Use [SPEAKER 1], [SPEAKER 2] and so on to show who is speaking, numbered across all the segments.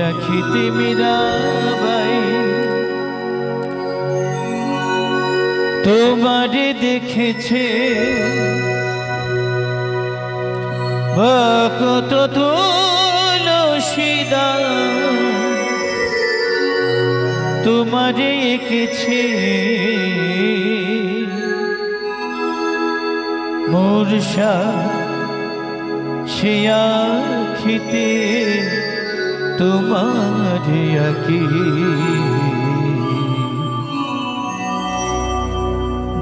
[SPEAKER 1] আখিতে মীরাবাই তোমারে দেখেছে কত তুলসীদা তোমারে এঁকেছে মূর্ষা সে আখিতে তোমারে আঁকি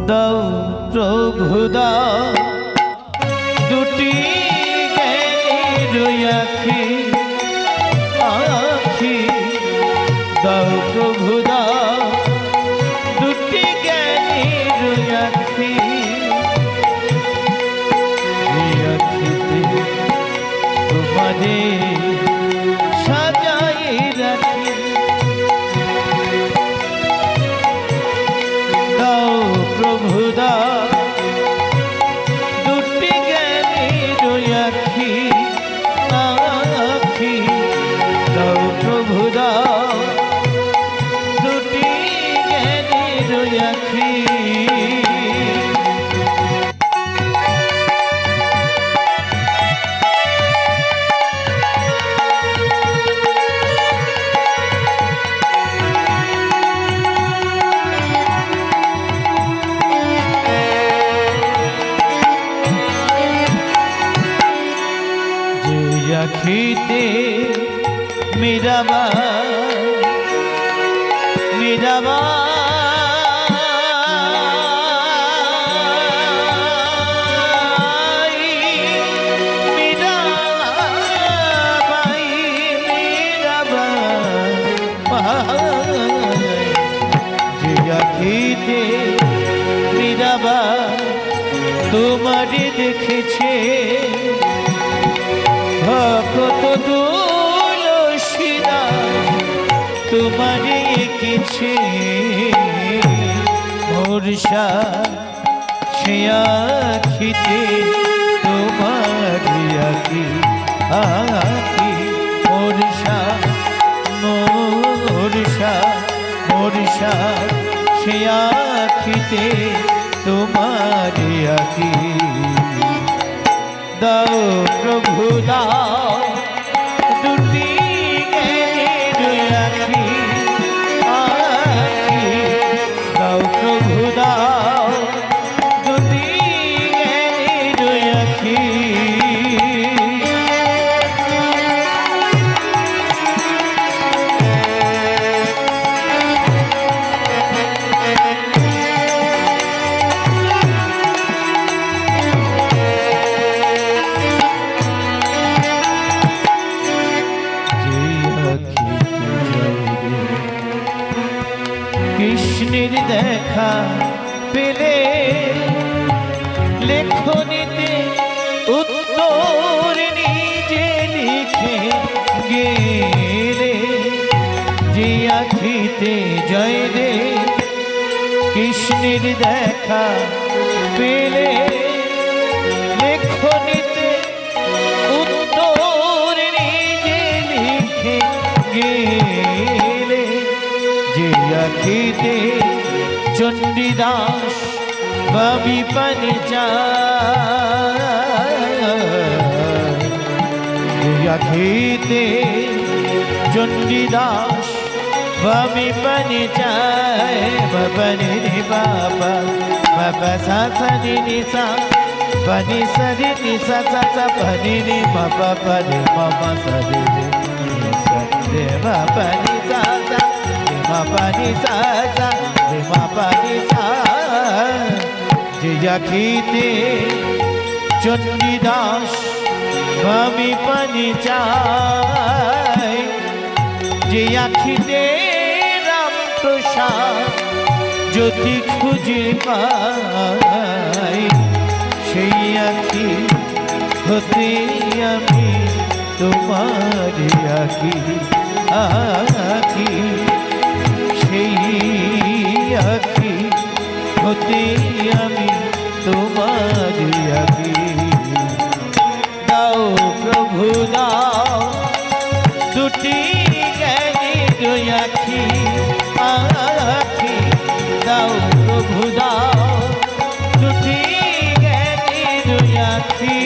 [SPEAKER 1] দাও প্রভু দাও দুটি জ্ঞানের আঁখি আঁখি দাও প্রভু দাও দুটি জ্ঞানের আঁখি আঁখিতে তোমাদের সাজাই রাখি দাও প্রভু দাও দুটি জ্ঞানের আঁখি আঁখি দাও প্রভু দাও দুটি জ্ঞানের আঁখি আখিতে মীরাবাই মীরাবাই মীরাবাই মীরাবাই যে আখিতে মীরাবাই তোমারে দেখেছে কত তুলসীদা তোমারে এঁকেছে মূর্ষা সে আখিতে তোমারে আঁকি আঁকি মূর্ষা মূর্ষা মূর্ষা সে আখিতে তোমারে আঁকি দাও প্রভু দাও দুটি জ্ঞানের আঁখি আঁখি দাও প্রভু দাও দুটি জ্ঞানের আঁখি কৃষ্ণের দেখা পেলে লেখনীতে উত্তর নিজে লিখে গেলে যে আখিতে জয় রে কৃষ্ণের দেখা পেলে লেখনীতে উত্তর নিজে লিখে গেলে যে আখিতে চণ্ডীদাস বা বিপিন যে আখিতে চণ্ডীদাস বা বিপিন চায় বনি রে বাবা বাবা সা সনি নিসা বনি সরি নিসা সা সা বনি রে বাবা বনি মামা সরি রে বাবা নিসা সা পানি সা সা মা পানি সা যে আখিতে চণ্ডীদাস আমি পানি চাই যে আখিতে রাম প্রসাদ যদি খুঁজে পাই সেই আখি হতে আমি তোমার আখি আখি সেই আখি হতে আমি তোমার আখি দাও প্রভু দাও দুটি প্রভু দাও দুটি জ্ঞানীর আঁখি,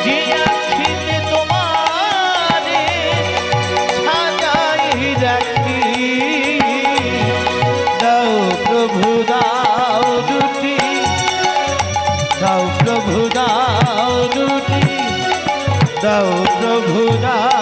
[SPEAKER 1] যে আঁখিতে তোমারে সাজাই রাখি। দাও প্রভু দাও দুটি, দাও প্রভু দাও দুটি, দাও প্রভু দাও